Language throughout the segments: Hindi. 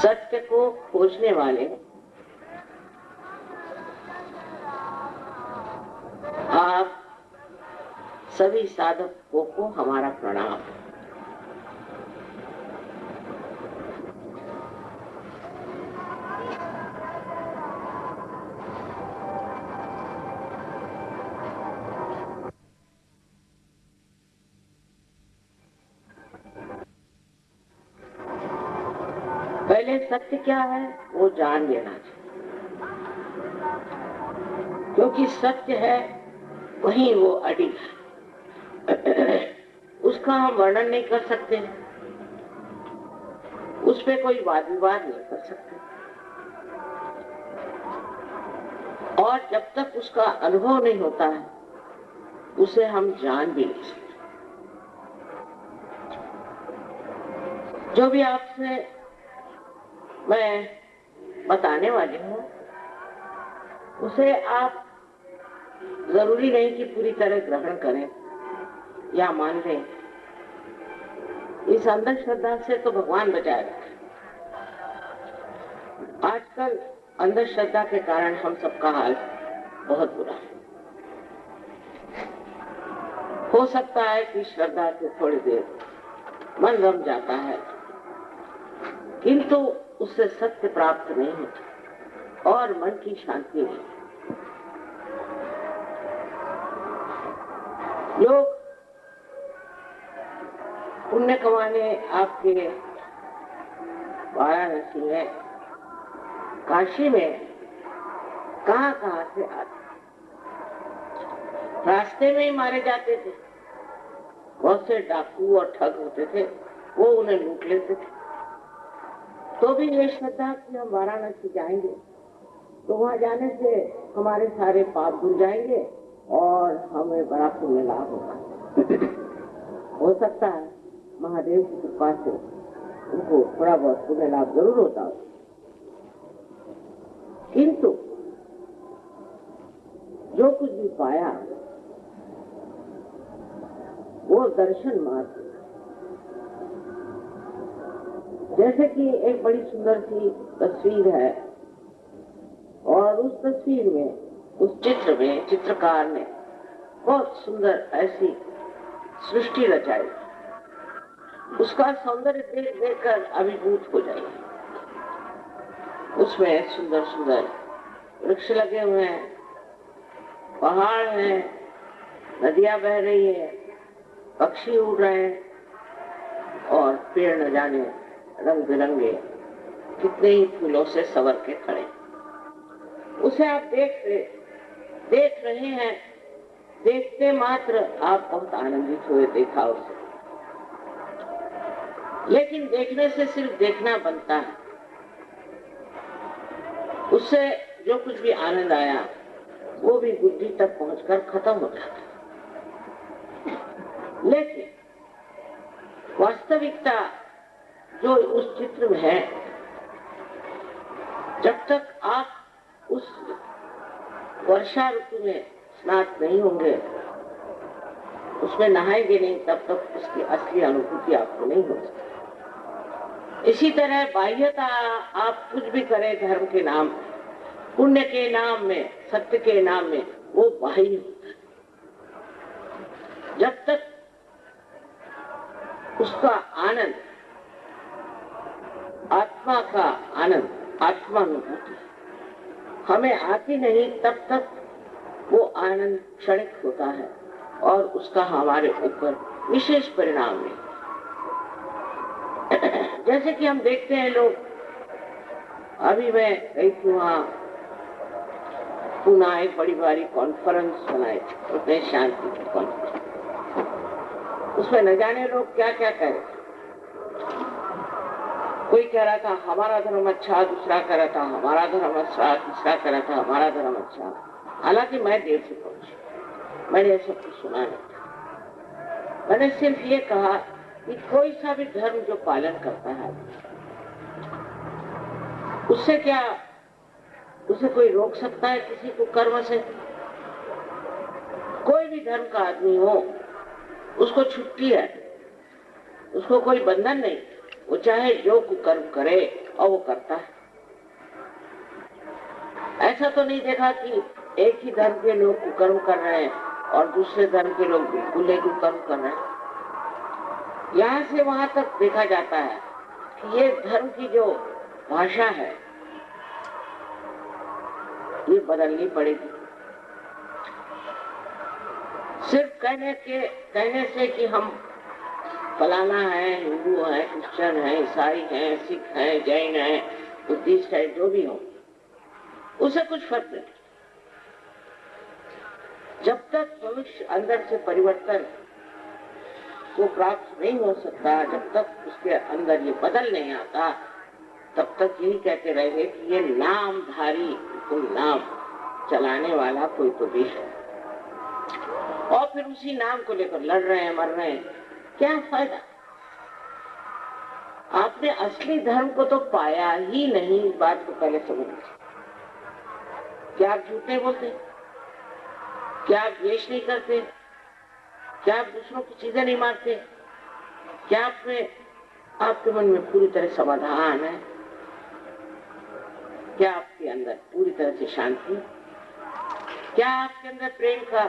सत्य को खोजने वाले आप सभी साधकों को हमारा प्रणाम। पहले सत्य क्या है वो जान लेना चाहिए, क्योंकि सत्य है वहीं वो अडिग है। उसका हम वर्णन नहीं कर सकते, उस पे कोई वाद विवाद नहीं कर सकते, और जब तक उसका अनुभव नहीं होता है उसे हम जान भी नहीं सकते। जो भी आपसे मैं बताने वाली हूँ उसे आप जरूरी नहीं कि पूरी तरह ग्रहण करें या मान लें। इस अंधश्रद्धा से तो भगवान बचाए रखे। आजकल अंधश्रद्धा के कारण हम सबका हाल बहुत बुरा है। हो सकता है कि श्रद्धा से थोड़ी देर मन रम जाता है, किंतु उससे सत्य प्राप्त नहीं होता और मन की शांति नहीं। लोग पुण्य कमाने आपके वाराणसी में, काशी में कहां से आते, रास्ते में ही मारे जाते थे। बहुत से डाकू और ठग होते थे, वो उन्हें लूट लेते थे। तो भी ये श्रद्धा कि हम वाराणसी जाएंगे तो वहां जाने से हमारे सारे पाप धुल जाएंगे और हमें बड़ा पुण्य लाभ होगा। हो सकता है महादेव की कृपा से उनको थोड़ा बहुत पुण्य लाभ जरूर होता हो, किंतु जो कुछ भी पाया वो दर्शन मात्र। जैसे कि एक बड़ी सुंदर सी तस्वीर है और उस तस्वीर में, उस चित्र में चित्रकार ने बहुत सुंदर ऐसी सृष्टि रचाई, उसका सौंदर्य देख देखकर अभिभूत हो जाएगा। उसमें सुंदर सुंदर वृक्ष लगे हुए हैं, पहाड़ हैं, नदियां बह रही है, पक्षी उड़ रहे हैं और पेड़ न जाने रंग बिरंगे कितने ही फूलों से संवर के खड़े। उसे आप देख रहे हैं, देखते मात्र आप बहुत आनंदित हुए देखा उसे। लेकिन देखने से सिर्फ देखना बनता है, उससे जो कुछ भी आनंद आया वो भी बुद्धि तक पहुंचकर खत्म हो जाता है। लेकिन वास्तविकता जो उस चित्र में है, जब तक आप उस वर्षा ऋतु में स्नात नहीं होंगे, उसमें नहाएंगे नहीं, तब तक उसकी असली अनुभूति आपको नहीं हो सकती। इसी तरह बाह्यता आप कुछ भी करें धर्म के नाम, पुण्य के नाम में, सत्य के नाम में, वो बाह्य होता है। जब तक उसका आनंद, आत्मा का आनंद, आत्मानुभूति हमें आती नहीं, तब तक वो आनंद क्षणिक होता है और उसका हमारे ऊपर विशेष परिणाम नहीं। जैसे कि हम देखते हैं लोग, अभी मैं गई थी वहां पुणे, एक बड़ी बड़ी कॉन्फ्रेंस बनाई थी, उसमें शांति की कॉन्फ्रेंस। उसमें न जाने लोग क्या क्या कह रहे थे। कोई कह रहा था हमारा धर्म अच्छा, दूसरा कह रहा था हमारा धर्म अच्छा, तीसरा कह रहा था हमारा धर्म अच्छा। हालांकि मैं देर से पहुंची, मैंने ये सब कुछ सुना नहीं था। मैंने सिर्फ ये कहा कि कोई सा भी धर्म जो पालन करता है उससे क्या, उसे कोई रोक सकता है किसी को कर्म से? कोई भी धर्म का आदमी हो, उसको छुट्टी है, उसको कोई बंधन नहीं। वो चाहे जो कुकर्म करे और वो करता है। ऐसा तो नहीं देखा कि एक ही धर्म के लोग कुकर्म कर रहे हैं और दूसरे धर्म के लोग बिल्कुल ही कुकर्म कर रहे हैं। यहाँ से वहां तक देखा जाता है कि ये धर्म की जो भाषा है ये बदलनी पड़ेगी। सिर्फ कहने से कि हम फलाना है, हिंदू है, क्रिश्चियन है, ईसाई है, सिख है, जैन है, बुद्धिस्ट है, जो भी हो, उससे कुछ फर्क नहीं। जब तक मनुष्य अंदर से परिवर्तन को प्राप्त नहीं हो सकता, जब तक उसके अंदर ये बदल नहीं आता, तब तक यही कहते रहेंगे कि ये नामधारी, कोई नाम चलाने वाला कोई तो भी है, और फिर उसी नाम को लेकर लड़ रहे हैं, मर रहे हैं। क्या फायदा? आपने असली धर्म को तो पाया ही नहीं। इस बात को पहले समझ लीजिए। क्या आप झूठ नहीं बोलते? क्या आप द्वेष नहीं करते? क्या आप दूसरों की चीजें नहीं मारते? क्या आपके मन में पूरी तरह समाधान है? क्या आपके अंदर पूरी तरह से शांति? क्या आपके अंदर प्रेम का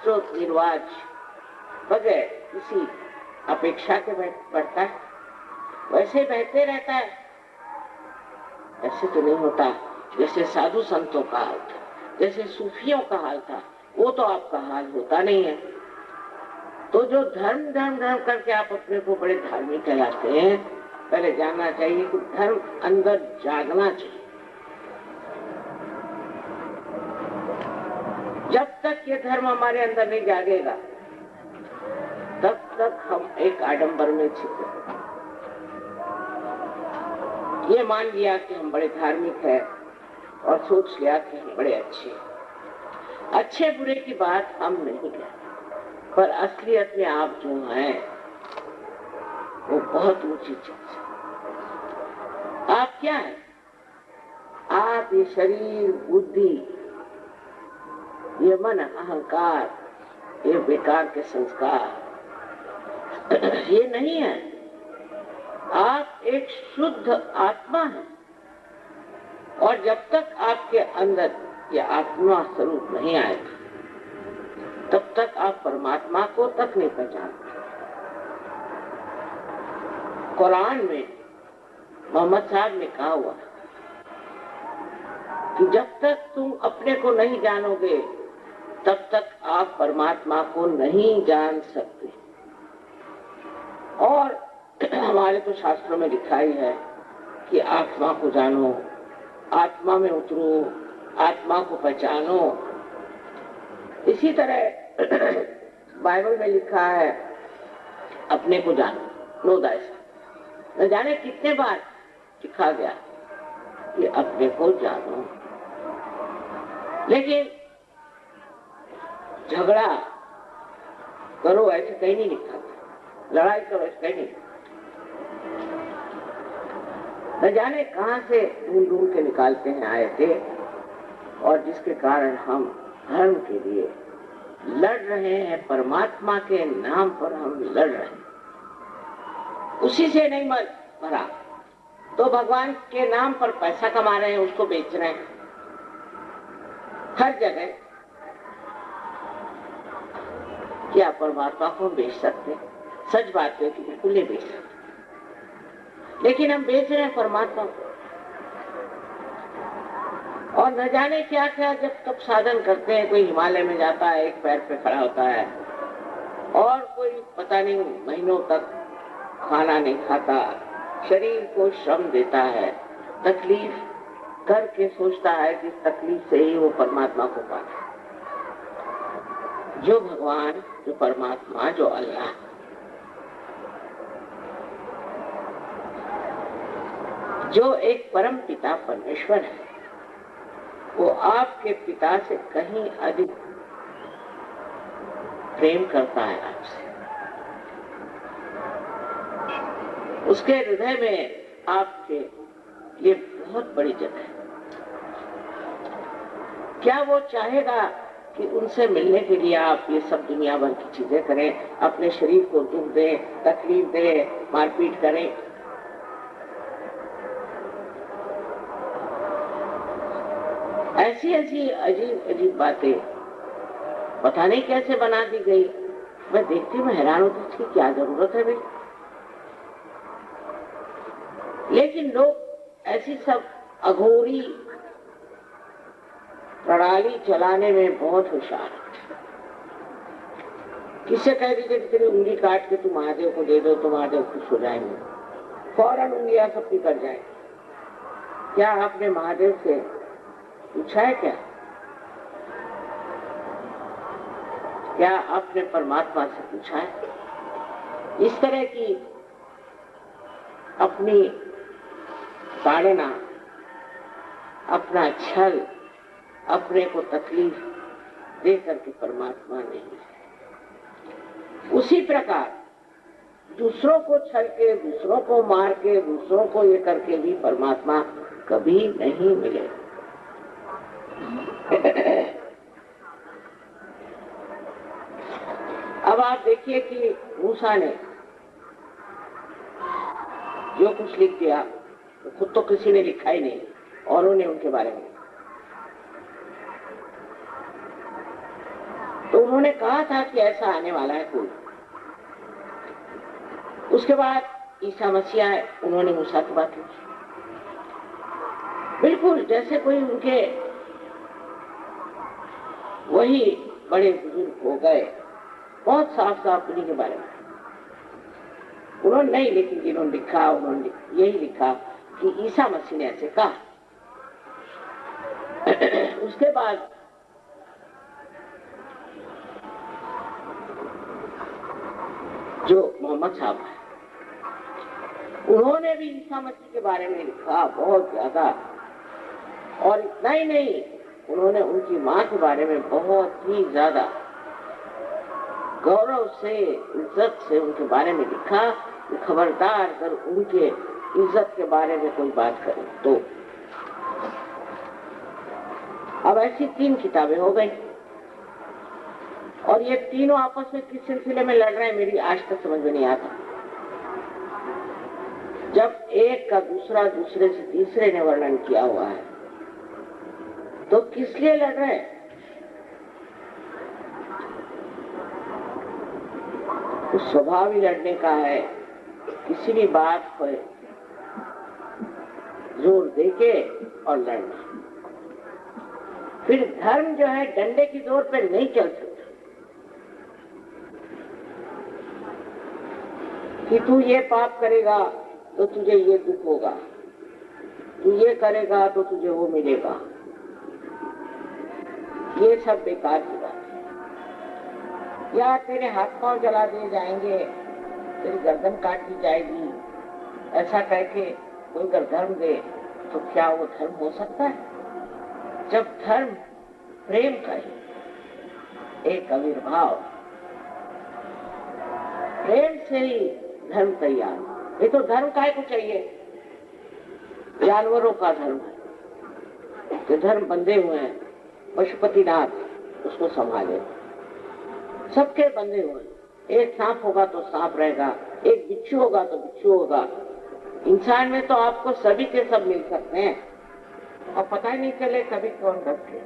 स्रोत निर्वाज बगैर किसी अपेक्षा के बढ़ता है? वैसे बहते रहता है? ऐसे तो नहीं होता जैसे साधु संतों का हाल था, जैसे सूफियों का हाल था। वो तो आपका हाल होता नहीं है। तो जो धर्म धर्म धर्म करके आप अपने को बड़े धार्मिक कहलाते हैं, पहले जानना चाहिए कि धर्म अंदर जागना चाहिए। जब तक ये धर्म हमारे अंदर नहीं जागेगा, तब तक हम एक आडंबर में छिपे। ये मान लिया कि हम बड़े धार्मिक हैं और सोच लिया कि हम बड़े अच्छे बुरे की बात हम नहीं कहते, पर असलियत में आप जो हैं वो बहुत ऊंची चीज है। आप क्या है? आप ये शरीर, बुद्धि, ये मन, अहंकार, ये बेकार के संस्कार ये नहीं है। आप एक शुद्ध आत्मा हैं, और जब तक आपके अंदर ये आत्मा स्वरूप नहीं आएगा, तब तक आप परमात्मा को तक नहीं पहचानते। कुरान में मोहम्मद साहब ने कहा हुआ कि जब तक तुम अपने को नहीं जानोगे, तब तक आप परमात्मा को नहीं जान सकते। और हमारे तो शास्त्रों में लिखा ही है कि आत्मा को जानो, आत्मा में उतरो, आत्मा को पहचानो। इसी तरह बाइबल में लिखा है अपने को जानो, नो थायसेल्फ। न जाने कितने बार लिखा गया कि अपने को जानो। लेकिन झगड़ा करो ऐसे कहीं नहीं लिखा, लड़ाई करो ऐसे कहीं नहीं। न जाने कहां से ढूंढ के निकालते हैं आयते, और जिसके कारण हम धर्म के लिए लड़ रहे हैं, परमात्मा के नाम पर हम लड़ रहे हैं। उसी से नहीं मन भरा तो भगवान के नाम पर पैसा कमा रहे हैं, उसको बेच रहे हैं हर जगह। क्या परमात्मा को बेच सकते? सच बात है कि बिल्कुल नहीं बेच सकते, लेकिन हम बेच रहे हैं परमात्मा को। और न जाने क्या क्या जब तब साधन करते हैं। कोई हिमालय में जाता है, एक पैर पे खड़ा होता है, और कोई पता नहीं महीनों तक खाना नहीं खाता, शरीर को श्रम देता है, तकलीफ करके सोचता है कि तकलीफ से ही वो परमात्मा को पाता है। जो भगवान, जो परमात्मा, जो अल्लाह, जो एक परम पिता परमेश्वर है, वो आपके पिता से कहीं अधिक प्रेम करता है आपसे। उसके हृदय में आपके लिए बहुत बड़ी जगह है। क्या वो चाहेगा कि उनसे मिलने के लिए आप ये सब दुनिया भर की चीजें करें, अपने शरीर को दुख दें, तकलीफ दें, मारपीट करें? ऐसी ऐसी अजीब अजीब बातें पता नहीं कैसे बना दी गई। मैं देखती हूँ, मैं हैरान होती, इसकी क्या जरूरत है भाई। लेकिन लोग ऐसी सब अघोरी प्रणाली चलाने में बहुत होशियार है। किससे कह दीजिए कि तेरी उंगली काट के तू महादेव को दे दो तो महादेव खुश हो जाएंगे, फौरन उंगलियां सबकी कट जाएंगी। क्या आपने महादेव से पूछा है क्या? क्या आपने परमात्मा से पूछा है? इस तरह की अपनी ताड़ना, अपना छल, अपने को तकलीफ दे करके परमात्मा नहीं है। उसी प्रकार दूसरों को छल के, दूसरों को मार के, दूसरों को ये करके भी परमात्मा कभी नहीं मिले। अब आप देखिए कि मूसा ने जो कुछ लिख दिया तो खुद तो किसी ने लिखा ही नहीं, औरों ने उनके बारे में। तो उन्होंने कहा था कि ऐसा आने वाला है कोई। उसके बाद ईसा मसीह आए, उन्होंने मूसा की बात लिखी, बिल्कुल जैसे कोई उनके वही बड़े बुजुर्ग हो गए। बहुत साफ साफ उन्हीं के बारे में उन्होंने नहीं, लेकिन जिन्होंने लिखा उन्होंने यही लिखा कि ईसा मसीह ने ऐसे कहा। उसके बाद जो मोहम्मद साहब है, उन्होंने भी ईसा मसीह के बारे में लिखा बहुत ज्यादा। और इतना ही नहीं, उन्होंने उनकी माँ के बारे में बहुत ही ज्यादा गौरव से, इज्जत से उनके बारे में लिखा। खबरदार अगर उनके इज्जत के बारे में कोई बात करे तो। अब ऐसी 3 किताबें हो गई और ये तीनों आपस में किस सिलसिले में लड़ रहे हैं मेरी आज तक समझ में नहीं आता। जब एक का दूसरा दूसरे से तीसरे ने वर्णन किया हुआ है तो किस लिए लड़ रहे हैं? तो स्वभाव ही लड़ने का है, किसी भी बात पर जोर देके और लड़ना। फिर धर्म जो है डंडे की जोर पे नहीं चल सकता कि तू ये पाप करेगा तो तुझे ये दुख होगा, तू ये करेगा तो तुझे वो मिलेगा। ये सब बेकार की बात है। या तेरे हाथ पांव जला दिए जाएंगे, तेरी गर्दन काट दी जाएगी, ऐसा कह के कोई अगर धर्म दे तो क्या वो धर्म हो सकता है? जब धर्म प्रेम का ही एक आविर्भाव, प्रेम से ही धर्म तैयार। ये तो धर्म काहे को चाहिए? जानवरों का धर्म है कि धर्म बंधे हुए हैं, पशुपतिनाथ उसको संभाले, सबके बंधे हुए। एक सांप होगा तो सांप रहेगा, एक बिच्छू होगा तो बिच्छू होगा। इंसान में तो आपको सभी के सब मिल सकते हैं और पता ही नहीं चले कभी कौन दब गए।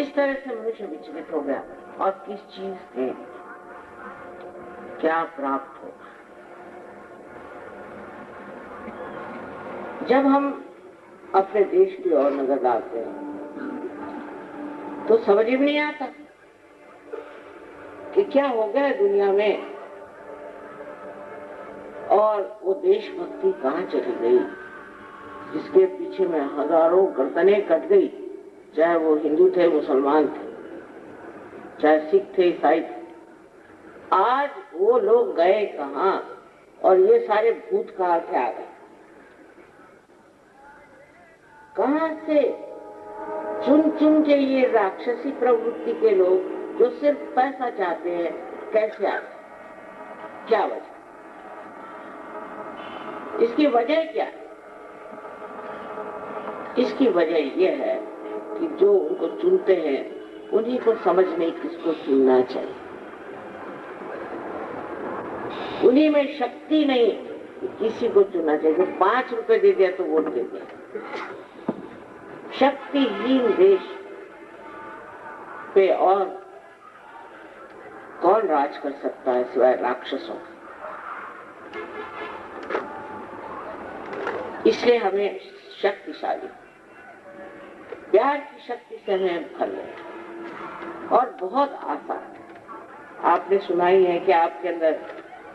इस तरह से मनुष्य विचलित हो गया और किस चीज से क्या प्राप्त होगा। जब हम अपने देश की ओर नजर डालते हैं तो समझ में नहीं आता कि क्या हो गया दुनिया में और वो देशभक्ति कहाँ चली गई, जिसके पीछे में हजारों गर्दनें कट गई। चाहे वो हिंदू थे, मुसलमान थे, चाहे सिख थे, ईसाई थे। आज वो लोग गए कहाँ और ये सारे भूत कहाँ से आ गए? कहाँ से चुन चुन के ये राक्षसी प्रवृत्ति के लोग जो सिर्फ पैसा चाहते हैं कैसे आते? क्या वजह? इसकी वजह क्या है? इसकी वजह यह है कि जो उनको चुनते हैं उन्हीं को समझ नहीं किसको चुनना चाहिए। उन्हीं में शक्ति नहीं कि किसी को चुनना चाहिए। जो 5 रुपए दे दिया तो वोट दे दिया। शक्तिहीन देश पे और कौन राज कर सकता है सिवाय राक्षसों। इसलिए हमें शक्तिशाली प्यार की शक्ति से हमें भर ले, और बहुत आसान। आपने सुना ही है कि आपके अंदर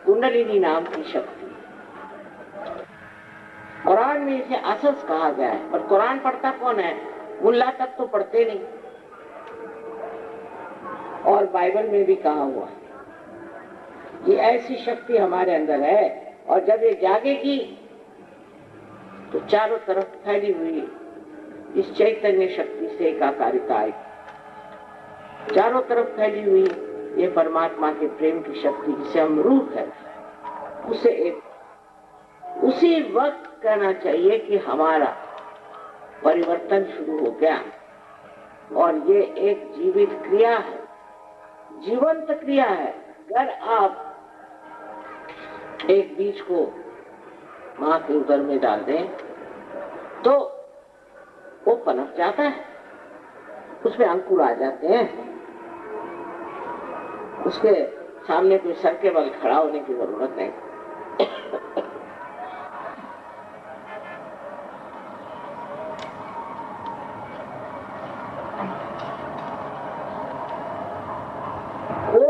कुंडलिनी नाम की शक्ति, कुरान में इसे असस कहा गया है, पर कुरान पढ़ता कौन है? मुल्ला तक तो पढ़ते नहीं। और बाइबल में भी कहा हुआ है कि ऐसी शक्ति हमारे अंदर है, और जब ये जागेगी तो चारों तरफ फैली हुई इस चैतन्य शक्ति से एकाकारिता आएगी। चारों तरफ फैली हुई ये परमात्मा के प्रेम की शक्ति जिसे हम रूप है, उसे एक उसी वक्त कहना चाहिए कि हमारा परिवर्तन शुरू हो गया। और ये एक जीवित क्रिया है, जीवंत क्रिया है। अगर आप एक बीज को मां के उदर में डाल दें तो वो पनप जाता है, उसमें अंकुर आ जाते हैं। उसके सामने कोई सर के बल खड़ा होने की जरूरत नहीं। वो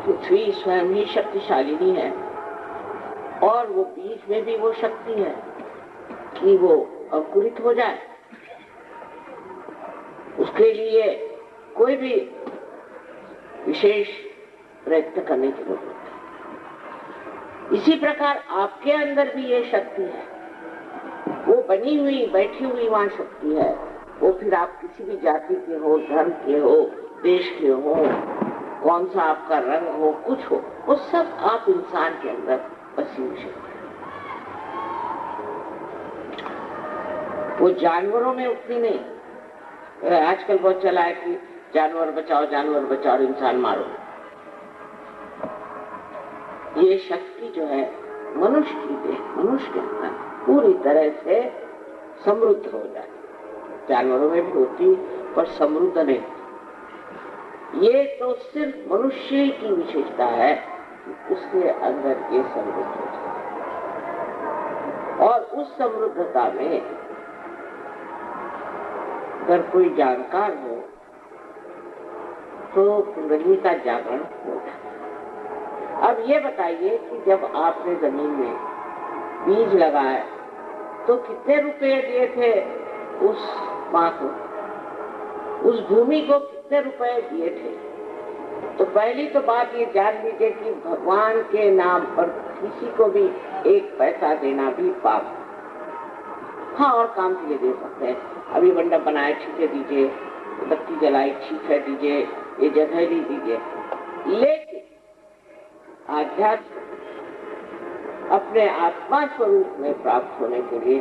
पृथ्वी स्वयं ही शक्तिशालिनी है, और वो बीज में भी वो शक्ति है कि वो अंकुरित हो जाए। उसके लिए कोई भी विशेष प्रयत्न करने की जरूरत है। इसी प्रकार आपके अंदर भी ये शक्ति है, वो बनी हुई बैठी हुई वहां शक्ति है। वो फिर आप किसी भी जाति के हो, धर्म के हो, देश के हो, कौन सा आपका रंग हो, कुछ हो, वो सब आप इंसान के अंदर बसी हुई शक्ति। वो जानवरों में उतनी नहीं। आजकल बहुत चला है कि जानवर बचाओ, जानवर बचाओ, इंसान मारो। ये शक्ति जो है मनुष्य की देह, मनुष्य के अंदर पूरी तरह से समृद्ध हो जाए। जानवरों में भी होती पर समृद्ध नहीं। ये तो सिर्फ मनुष्य की विशेषता है कि उसके अंदर ये समृद्ध हो जाए, और उस समृद्धता में अगर कोई जानकार हो तो कुंडली का जागरण हो जाए। अब ये बताइए कि जब आपने जमीन में बीज लगाया तो कितने रुपए दिए थे उस मां को, उस भूमि को कितने रुपए दिए थे? तो पहली तो बात ये जान लीजिए कि भगवान के नाम पर किसी को भी एक पैसा देना भी पाप। हाँ, और काम के लिए दे सकते हैं। अभी मंडप बनाए, ठीक है दीजिए, बत्ती जलाई, ठीक है दीजिए, ये जगह ली दीजिए। लेकिन आध्यात्म अपने आत्मा स्वरूप में प्राप्त होने के लिए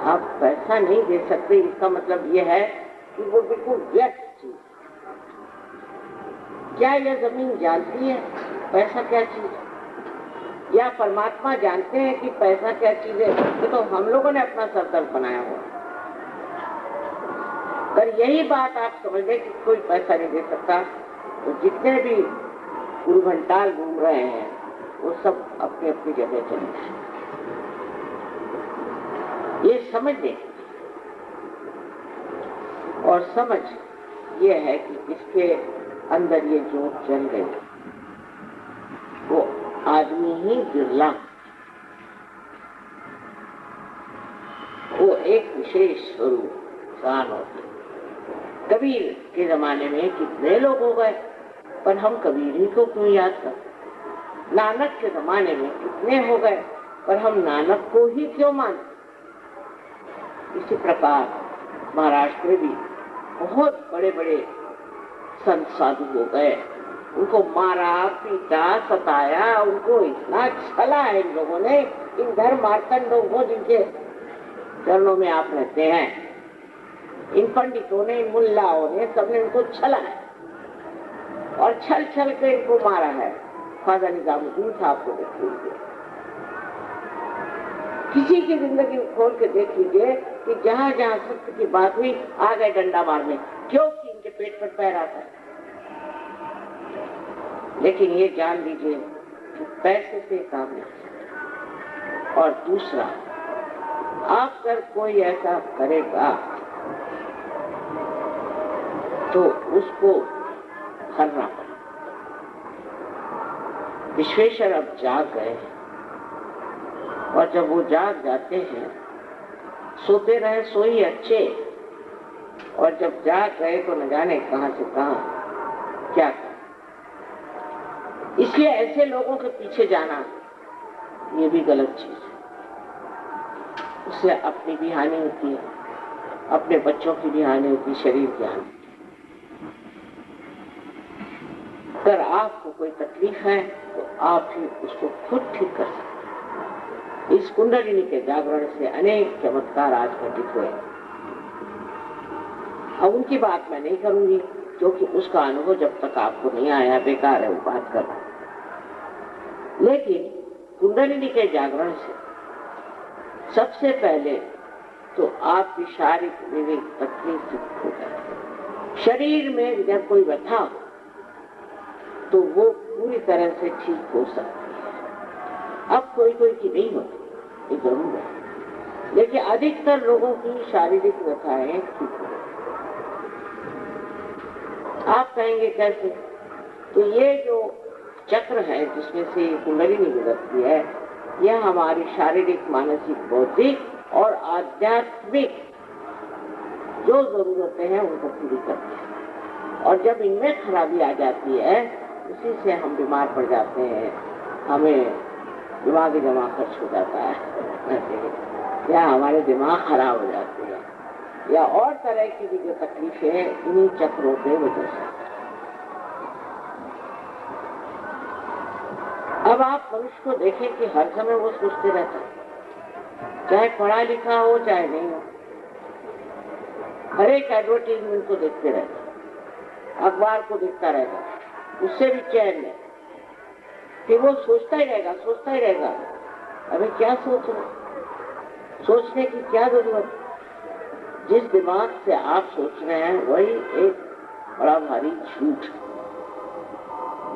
आप पैसा नहीं दे सकते। इसका मतलब यह है कि वो बिल्कुल व्यर्थ चीज। क्या यह जमीन जानती है पैसा क्या चीज है? या परमात्मा जानते हैं कि पैसा क्या चीज है? ये तो हम लोगों ने अपना सरदर्द बनाया हुआ। अगर यही बात आप समझ लें कि कोई पैसा नहीं दे सकता, तो जितने भी गुरुघंटाल घूम रहे हैं वो सब अपनी अपनी जगह चले जाए। ये समझ लें, और समझ ये है कि इसके अंदर ये जोत जल गई, वो आदमी ही बिरला, वो एक विशेष स्वरूप प्राण होते। कबीर के जमाने में कितने लोग हो गए, पर हम कबीर ही को क्यों याद करते? नानक के जमाने में कितने हो गए, पर हम नानक को ही क्यों मानते? इसी प्रकार महाराष्ट्र में भी बहुत बड़े बड़े संत साधु हो गए, उनको मारा, पीटा, सताया, उनको इतना छला है इन लोगों ने, इन धर्म मार्तंडों को जिनके चरणों में आप रहते हैं, इन पंडितों ने, इन मुल्लाओं ने, सबने इनको छला है और छल छल के इनको मारा है। ख्वाजा निजामुद्दीन साहब को देखिए, किसी की जिंदगी खोल के देख लीजिए कि जहां जहां सत्य की बात हुई आ गए डंडा मारने, क्योंकि इनके पेट पर पैर आता है। लेकिन ये जान लीजिए कि पैसे से काम नहीं चलता। और दूसरा, आप अगर कोई ऐसा करेगा तो उसको करना पड़ेगा। विश्वेश्वर अब जाग गए और जब वो जाग जाते हैं, सोते रहे सोई अच्छे, और जब जाग गए तो न जाने कहां से कहां क्या कर। इसलिए ऐसे लोगों के पीछे जाना ये भी गलत चीज है। उससे अपनी भी हानि होती है, अपने बच्चों की भी हानि होती है, शरीर की हानि। अगर आपको कोई तकलीफ है तो आप ही उसको खुद ठीक कर सकते। इस कुंडलिनी के जागरण से अनेक चमत्कार आज घटित हुए। अब उनकी बात मैं नहीं करूंगी क्योंकि उसका अनुभव जब तक आपको नहीं आया बेकार है वो बात करना। लेकिन कुंडलिनी के जागरण से सबसे पहले तो आपकी शारीरिक विवेक तकलीफ हो जाए। शरीर में जब कोई व्यथा हो तो वो पूरी तरह से ठीक हो सकती है। अब कोई कोई की नहीं होती, ये जरूर है, लेकिन अधिकतर लोगों की शारीरिक व्यथाएं ठीक हो। आप कहेंगे कैसे? तो ये जो चक्र है जिसमें से कुंडलिनी गुजरती है, यह हमारी शारीरिक, मानसिक, बौद्धिक और आध्यात्मिक जो जरूरतें हैं उनको पूरी करती है। और जब इनमें खराबी आ जाती है, उसी से हम बीमार पड़ जाते हैं, हमें दिमागी जमा खर्च हो जाता है, या हमारे दिमाग खराब हो जाते हैं, या और तरह की भी जो तकलीफें इन्हीं चक्रों के वजह से। अब आप मनुष्य को देखें कि हर समय वो सोचते रहता है, चाहे पढ़ा लिखा हो चाहे नहीं हो, हर एक एडवर्टाइजमेंट को देखते रहता, अखबार को देखता रहता, उससे भी चैन नहीं। फिर वो सोचता ही रहेगा। अबे क्या सोच रहे, सोचने की क्या जरूरत? जिस दिमाग से आप सोच रहे हैं वही एक बड़ा भारी झूठ।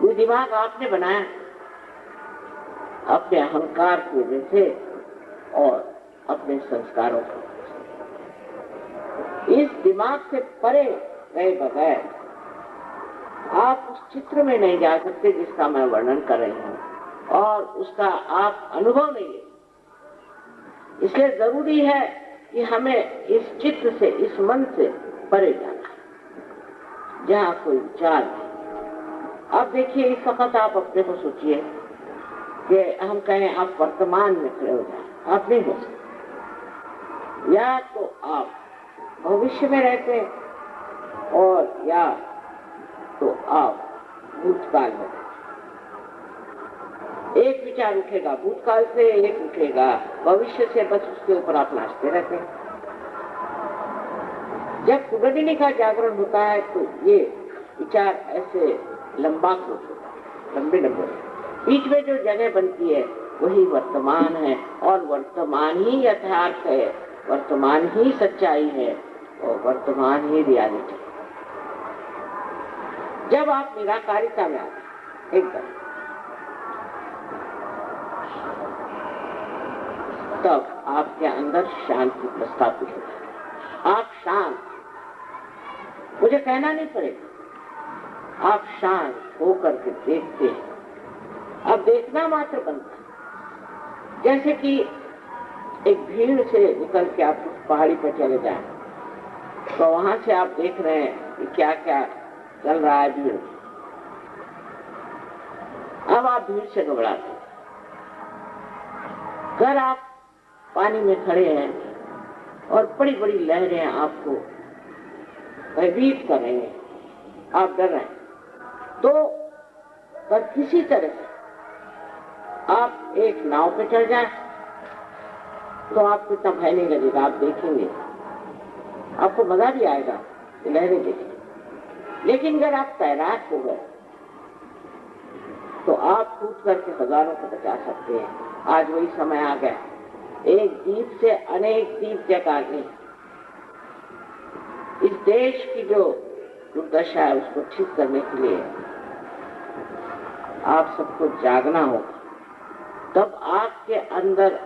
वो दिमाग आपने बनाया अपने अहंकार की वजह से और अपने संस्कारों की वजह से। इस दिमाग से परे गए बगैर आप उस चित्र में नहीं जा सकते जिसका मैं वर्णन कर रही हूँ, और उसका आप अनुभव नहीं ले। इसलिए जरूरी है कि हमें इस चित्र से, इस मन से परे जाना है जहाँ कोई विचार नहीं। अब देखिए, इस वक्त आप अपने को सोचिए कि हम कहें आप वर्तमान में खड़े हो जाए, आप नहीं हो सकते। या तो आप भविष्य में रहते हैं और या तो आप भूतकाल में। एक विचार उठेगा भूतकाल से, एक उठेगा भविष्य से, बस उसके ऊपर आप नाचते रहते हैं। जब कुंडलिनी का जागरण होता है तो ये विचार ऐसे लंबे बीच में जो जगह बनती है वही वर्तमान है, और वर्तमान ही यथार्थ है, वर्तमान ही सच्चाई है, और वर्तमान ही रियलिटी है। जब आप निराकारिता में आते एकदम, तब आपके अंदर शांति प्रस्थापित होती है। आप शांत, मुझे कहना नहीं पड़ेगा, आप शांत होकर के देखते हैं। अब देखना मात्र बनता है। जैसे कि एक भीड़ से निकल के आप पहाड़ी पर चले जाएं, तो वहां से आप देख रहे हैं कि क्या क्या चल रहा है भीड़। अब आप भीड़ से घबराते हैं। अगर आप पानी में खड़े हैं और बड़ी बड़ी लहरें आपको भयभीत कर रही हैं, आप डर रहे हैं, तो पर किसी तरह से आप एक नाव पे चढ़ जाएं तो आपको इतना भय नहीं लगेगा। आप देखेंगे, आपको मजा भी आएगा कि लहरें देखें। लेकिन अगर आप तैराक हो गए तो आप कूद करके हजारों को बचा सकते हैं। आज वही समय आ गया। एक दीप से अनेक दीप जगाने। इस देश की जो दुर्दशा है उसको ठीक करने के लिए आप सबको जागना होगा। तब आपके अंदर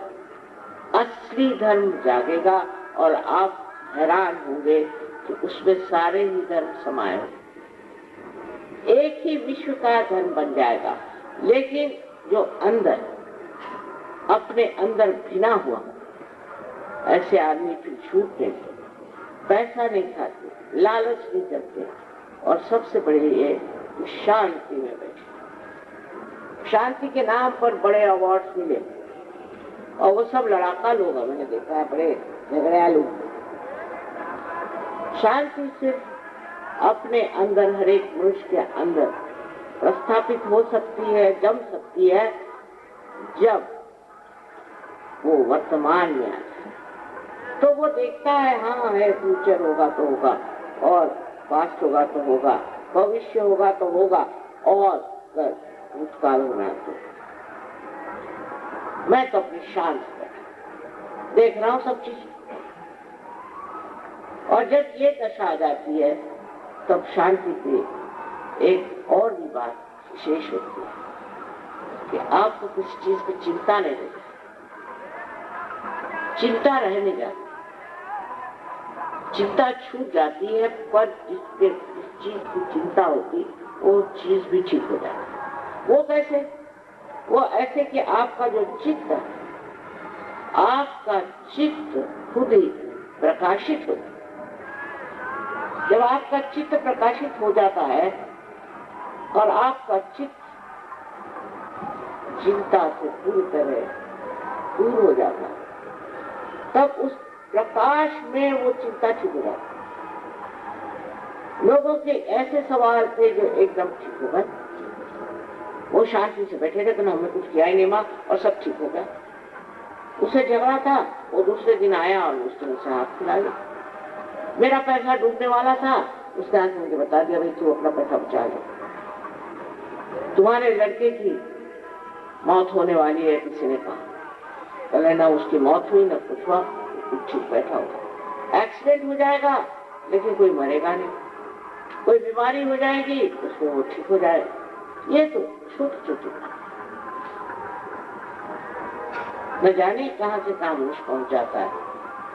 असली धर्म जागेगा और आप हैरान होंगे कि उसमें सारे ही धर्म समाये होंगे। एक ही विश्व का धर्म बन जाएगा। लेकिन जो अंदर अपने अंदर भिना हुआ ऐसे आदमी फिर झूठ नहीं, पैसा नहीं खाते, लालच नहीं करते और सबसे बड़ी ये शांति में बैठे। शांति के नाम पर बड़े अवार्ड मिले और वो सब लड़ाका लोग हैं, मैंने देखा है, बड़े झगड़ियालू। शांति सिर्फ अपने अंदर, हर एक मनुष्य के अंदर प्रस्थापित हो सकती है, जम सकती है, जब वो वर्तमान में आता है। तो वो देखता है, हाँ है, फ्यूचर होगा तो होगा और पास्ट होगा तो होगा, भविष्य होगा तो होगा और भूतकाल होना तो। मैं तो अपनी शांत बैठा देख रहा हूं सब चीज। और जब ये दशा आ जाती है तब शांति की एक और भी बात विशेष होती है कि आपको किसी चीज की चिंता नहीं रहती, चिंता रह नहीं जाती, चिंता छूट जाती है। पर जिस चीज की चिंता होती वो चीज भी ठीक हो जाती है। वो कैसे? वो ऐसे कि आपका जो चित्त है, आपका चित्त खुद ही प्रकाशित होता है। जब आपका चित्त प्रकाशित हो जाता है और आपका चित्त चिंता से पूरी तरह दूर हो जाता है, तब उस प्रकाश में वो चिंता छिप जाती है। लोगों के ऐसे सवाल थे जो एकदम ठीक हो गए, वो शांति से बैठे थे, तो हमने कुछ किया ही नहीं माँ और सब ठीक हो गया। उसे झगड़ा था, वो दूसरे दिन आया और उसने उसे हाथ खिला लिया। मेरा पैसा डूबने वाला था, उसने आके मुझे बता दिया, भाई तू अपना पैसा बचा ले, तुम्हारे लड़के की मौत होने वाली है, किसी ने कहा। पहले ना उसकी मौत हुई ना कुछ हुआ, ठीक बैठा हुआ। एक्सीडेंट हो जाएगा लेकिन कोई मरेगा नहीं, कोई बीमारी हो जाएगी उसमें वो ठीक हो जाएगा। ये तो छोटी छोटी न जाने कहां से कहां मनुष्य पहुंच जाता है,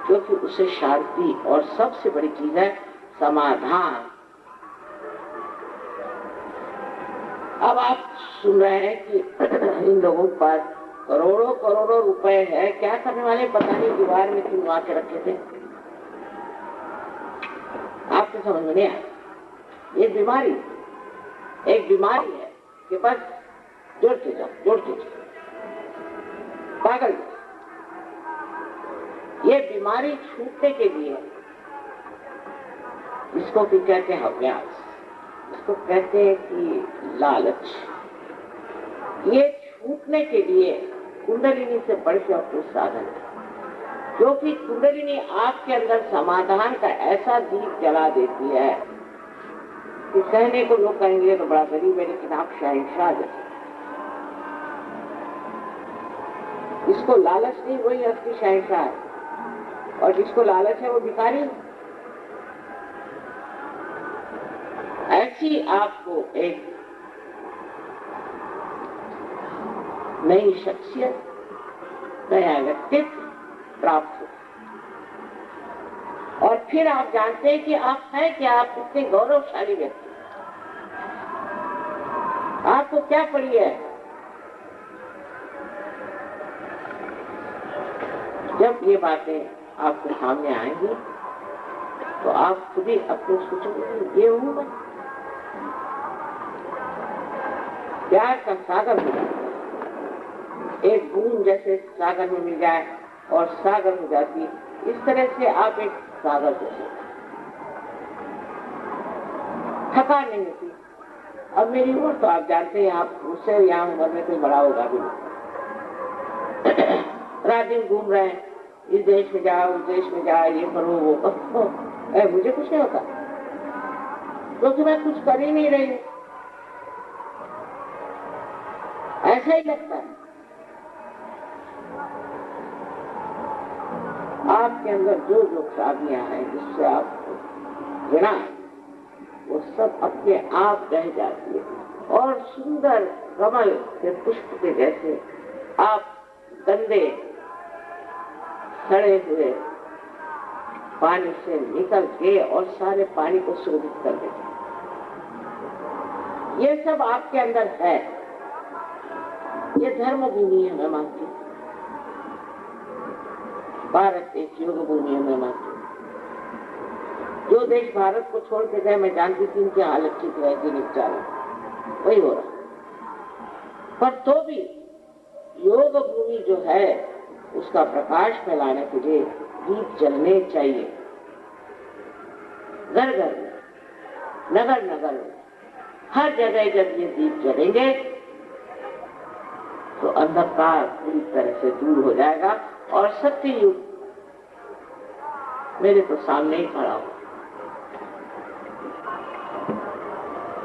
क्योंकि उसे शांति और सबसे बड़ी चीज है समाधान। अब आप सुन रहे हैं कि इन लोगों पर करोड़ों करोड़ों रुपए है, क्या करने वाले पता नहीं, दीवार में चुनवा के रखे थे। आपको समझ में नहीं आया? ये बीमारी, एक बीमारी है कि बस जोड़ते जाओ, जोड़ते जाओ, पागल। ये बीमारी छूटने के लिए, इसको भी कहते हैं अभ्यास, इसको कहते हैं कि लालच। ये छूटने के लिए कुंडलिनी से बढ़ के कोई साधन है, क्योंकि कुंडलिनी आपके अंदर समाधान का ऐसा दीप जला देती है कि कहने को लोग कहेंगे तो बड़ा गरीब है, लेकिन आप शहंशाह जैसे। इसको लालच नहीं, वही असली शहंशाह है, और जिसको लालच है वो भिखारी। ऐसी आपको एक नई शख्सियत, नया व्यक्तित्व प्राप्त हो, और फिर आप जानते हैं कि आप हैं क्या, आप कितने गौरवशाली व्यक्ति। आपको क्या पड़ी है? जब ये बातें आपके सामने आएंगी तो आप खुद ही अपने सोचोगे, ये हूं मैं। प्यार का सागर हो जाता है, एक बूंद जैसे सागर में मिल जाए और सागर हो जाती है, इस तरह से आप एक सागर हो जाते, थकान नहीं होती। अब मेरी उम्र तो आप जानते हैं, आप मुझसे यहाँ उम्र में कोई बड़ा होगा भी नहीं। रात दिन घूम रहे हैं, इस देश में जाओ, उस देश में जाओ, ये करो वो करो, मुझे कुछ नहीं होता, क्योंकि मैं कुछ कर ही नहीं रही। ऐसा ही लगता है। आपके अंदर जो जो खराबियां हैं, जिससे आप घृणा, वो सब अपने आप बह जाती है और सुंदर कमल के पुष्प के जैसे आप गंदे सड़े हुए पानी से निकल के और सारे पानी को सुरक्षित कर देते। ये सब आपके अंदर है। ये धर्म भूमि है, मैं मानती हूँ। भारत एक योग भूमि है, मैं मानती हूँ। जो देश भारत को छोड़ के गए, मैं जानती थी उनकी हालत ठीक रहेगी, निपटारा वही हो रहा। पर तो भी योग भूमि जो है उसका प्रकाश फैलाने के लिए दीप जलने चाहिए। घर घर में, नगर नगर में, हर जगह जब ये दीप जलेंगे तो अंधकार पूरी तरह से दूर हो जाएगा और सत्य युग मेरे तो सामने ही खड़ा हो।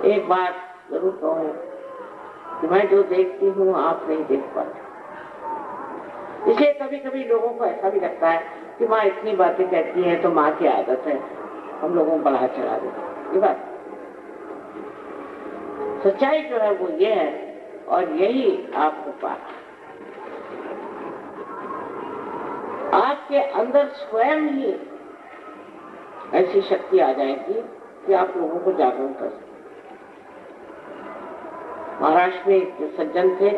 एक बात जरूर कहूं कि मैं जो देखती हूँ आप नहीं देख पाते। इसलिए कभी कभी लोगों को ऐसा भी लगता है कि माँ इतनी बातें कहती है तो माँ की आदत है, हम लोगों को बढ़ा चढ़ा देते। ये बात सच्चाई जो है वो ये है और यही आपको पाना। आपके अंदर स्वयं ही ऐसी शक्ति आ जाएगी कि आप लोगों को जागरूक कर सकते। महाराष्ट्र में एक सज्जन थे,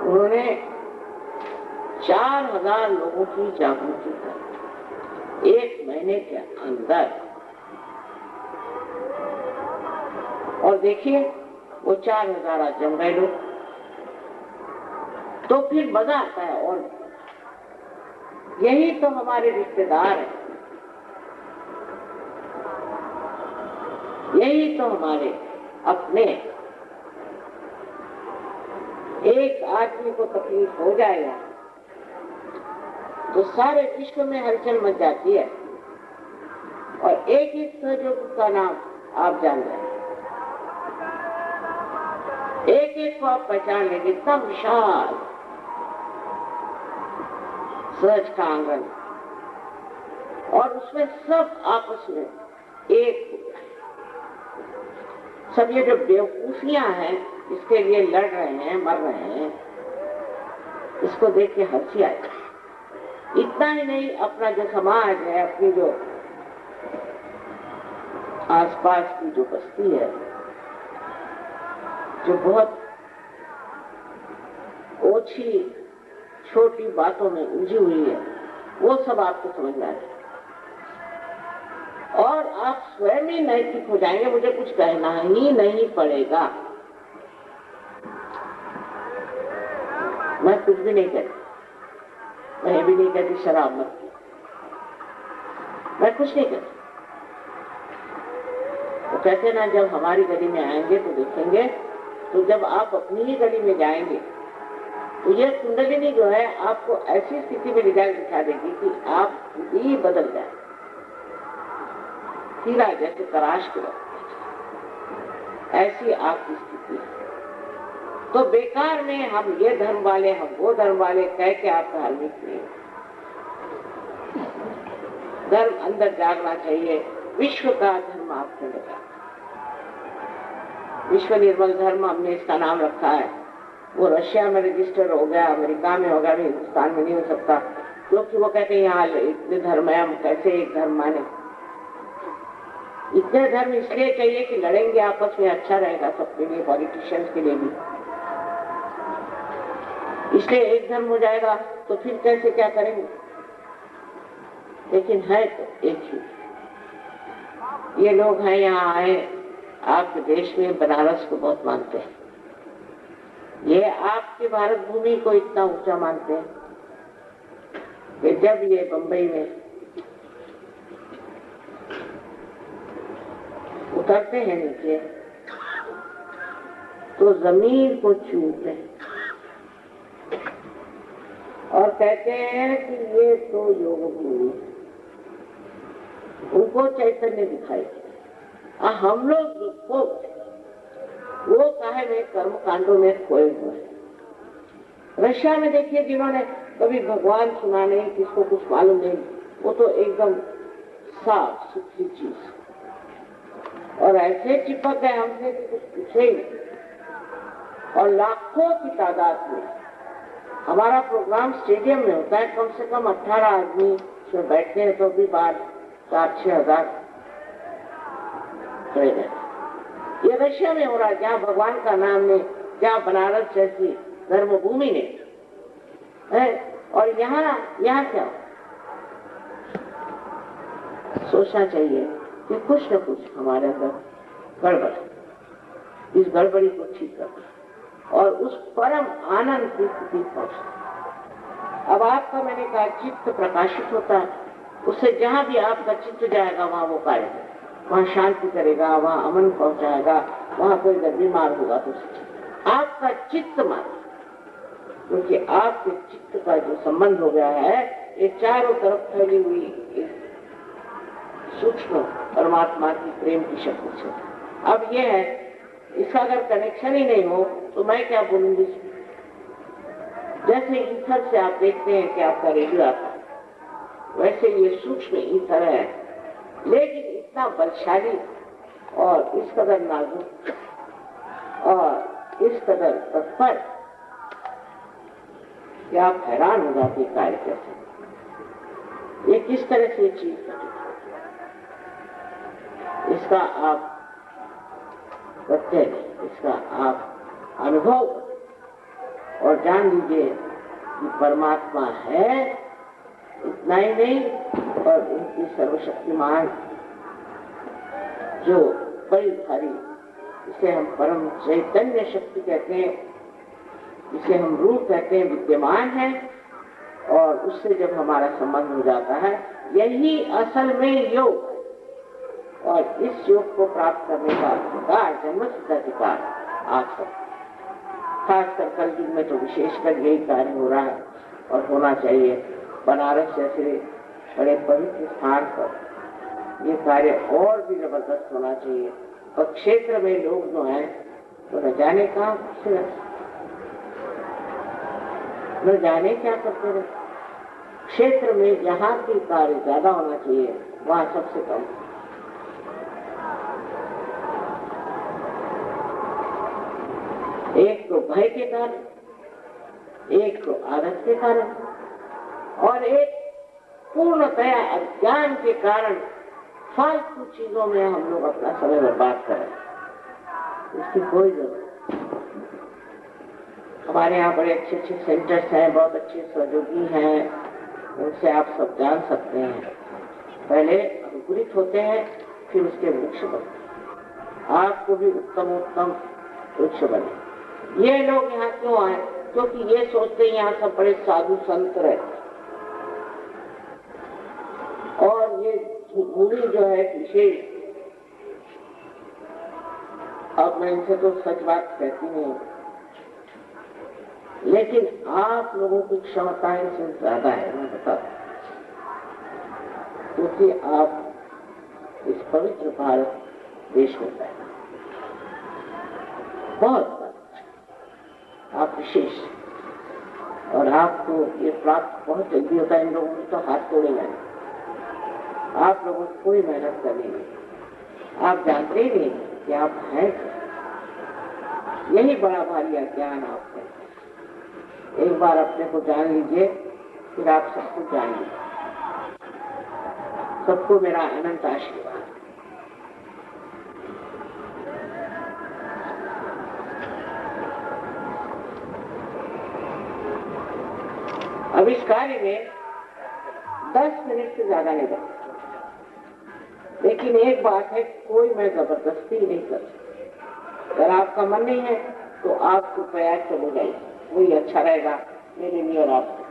उन्होंने 4000 लोगों की जागृति कर 1 महीने के अंदर। और देखिए वो 4000 आज जम गए लोग, तो फिर मजा आता है। और यही तो हमारे रिश्तेदार हैं, यही तो हमारे अपने। एक आदमी को तकलीफ हो जाएगा तो सारे विश्व में हलचल मच जाती है। और एक ही सहयोग का नाम आप जान रहे हैं, एक एक को आप पहचान लेंगे। इतना विशाल सहज का आंगन और उसमें सब आपस में एक। सब ये जो बेवकूफियां हैं इसके लिए लड़ रहे हैं, मर रहे हैं, इसको देख के हंसी आए। इतना ही नहीं, अपना जो समाज है, अपनी जो आसपास की जो बस्ती है, जो बहुत ओछी छोटी बातों में उलझी हुई है, वो सब आपको समझ में आ जाए और आप स्वयं ही नैतिक हो जाएंगे। मुझे कुछ कहना ही नहीं पड़ेगा, मैं कुछ भी नहीं कहती। मैं भी नहीं कहती शराब मत पी, मैं कुछ नहीं कहती। वो कहते ना, जब हमारी गली में आएंगे तो देखेंगे, तो जब आप अपनी ही गली में जाएंगे तो ये कुंडलिनी जो है आपको ऐसी स्थिति में ले जाकर दिखा देगी कि आप ही बदल जाए। हीरा जैसे तराश के वक्त ऐसी आपकी स्थिति है। तो बेकार में हम ये धर्म वाले, हम वो धर्म वाले कह के आप धार्मिक नहीं। धर्म अंदर जागना चाहिए। विश्व का धर्म आपको लगा, विश्व निर्मल धर्म हमने इसका नाम रखा है। वो रशिया में रजिस्टर हो गया, अमेरिका में हो गया, हिंदुस्तान में नहीं हो सकता, क्योंकि वो कहते हैं यहाँ इतने धर्म है, हम कैसे एक धर्म माने। इतने धर्म इसलिए चाहिए कि लड़ेंगे आपस में, अच्छा रहेगा सबके लिए, पॉलिटिशियंस के लिए भी। इसलिए एक धर्म हो जाएगा तो फिर कैसे क्या करेंगे। लेकिन है तो एक ही। ये लोग हैं यहाँ आए, आपके देश में बनारस को बहुत मानते हैं, ये आपके भारत भूमि को इतना ऊंचा मानते हैं कि जब ये बंबई में उतरते हैं नीचे तो जमीन को छूते हैं और कहते हैं कि ये तो योग भूमि। उनको चैतन्य दिखाई, हम लोग को वो काहे में कर्म कांडों में खोए हुए हैं। रशिया में देखिए, जिन्होंने कभी भगवान सुना नहीं, किसको कुछ मालूम नहीं, वो तो एकदम साफ सुथरी चीज। और ऐसे चिपक गए हमसे कि कुछ पूछे ही नहीं। और लाखों की तादाद में हमारा प्रोग्राम स्टेडियम में होता है, कम से कम 18 आदमी उसमें बैठते हैं, तो भी बार 4-6 हजार खड़े रहते। ये रशिया में हो रहा है, जहाँ भगवान का नाम ने, जहाँ बनारस जैसी धर्मभूमि ने है, और यहाँ क्या सोचना चाहिए कि कुछ न कुछ हमारे अंदर गड़बड़, इस गड़बड़ी को ठीक करना और उस परम आनंद की स्थिति पहुंचना। अब आपका, मैंने कहा, चित्त प्रकाशित होता है, उससे जहां भी आपका चित्त जाएगा वहां वो कार्य करेगा, वहां शांति करेगा, वहां अमन पहुंचाएगा, वहां कोई अगर बीमार होगा तो आपका चित्त मारे, क्योंकि आपके चित्त का जो संबंध हो गया है, ये चारों तरफ फैली हुई सूक्ष्म परमात्मा की प्रेम की शक्ति से। अब ये है, इसका अगर कनेक्शन ही नहीं हो तो मैं क्या बोलूंगी। जैसे ईथर से आप देखते हैं कि आपका रेडियो आता है, वैसे ये सूक्ष्म ईथर है, लेकिन इतना बलशाली और इस कदर नाजुक और इस कदर तत्पर कि आप हैरान हो जाते कार्य कैसे, ये किस तरह से चीज है, इसका आप प्रत्यय, इसका आप अनुभव और जान लीजिए कि परमात्मा है। इतना ही नहीं, और उनकी सर्वशक्तिमान जो बड़ी भारी, इसे हम परम चैतन्य शक्ति कहते हैं, इसे हम रूप कहते हैं, विद्यमान है, और उससे जब हमारा संबंध हो जाता है, यही असल में योग। और इस योग को प्राप्त करने का अधिकार, जन्मसिद्ध अधिकार आप सब, खासकर कल युग में तो विशेषकर यही कार्य हो रहा है और होना चाहिए। बनारस जैसे बड़े पवित्र स्थान पर ये कार्य और भी जबरदस्त होना चाहिए। और क्षेत्र में लोग जो हैं तो न जाने कहाँ से, न जाने क्या करते रहे। क्षेत्र में जहाँ की कार्य ज्यादा होना चाहिए वहाँ सबसे कम। एक तो भय के कारण, एक तो आदत के कारण, और एक पूर्णतया अज्ञान के कारण फालतू चीजों में हम लोग अपना समय बर्बाद करें। इसकी कोई जरूरत नहीं। हमारे यहाँ बड़े अच्छे अच्छे सेंटर्स हैं, बहुत अच्छे सहयोगी हैं, उनसे आप सब जान सकते हैं। पहले अंकुरित होते हैं, फिर उसके वृक्ष बनते। आपको भी उत्तम उत्तम वृक्ष बने। ये लोग यहाँ क्यों आए? क्योंकि ये सोचते हैं यहाँ सब बड़े साधु संत रहते, और ये भूमि जो है विशेष। अब मैं इनसे तो सच बात कहती नहीं, लेकिन आप लोगों की क्षमता इनसे ज्यादा है, मैं बताता, क्योंकि आप इस पवित्र भारत देश में पैदा, बहुत आप विशेष, और आपको ये प्राप्त बहुत जल्दी होता है। इन लोगों ने तो हाथ तोड़े नहीं, आप लोगों को कोई मेहनत करनी नहीं, आप जानते ही नहीं कि आप हैं। यही बड़ा भारी अज्ञान आप है। एक बार अपने को जान लीजिए, फिर आप सबको जान लीजिए। सबको मेरा अनंत आशीर्वाद। अब इस कार्य में 10 मिनट से ज्यादा नहीं लगता, लेकिन एक बात है, कोई मैं जबरदस्ती नहीं कर सकती। अगर आपका मन नहीं है तो आप कृपया चले जाइए, वही अच्छा रहेगा मेरे लिए और आपको।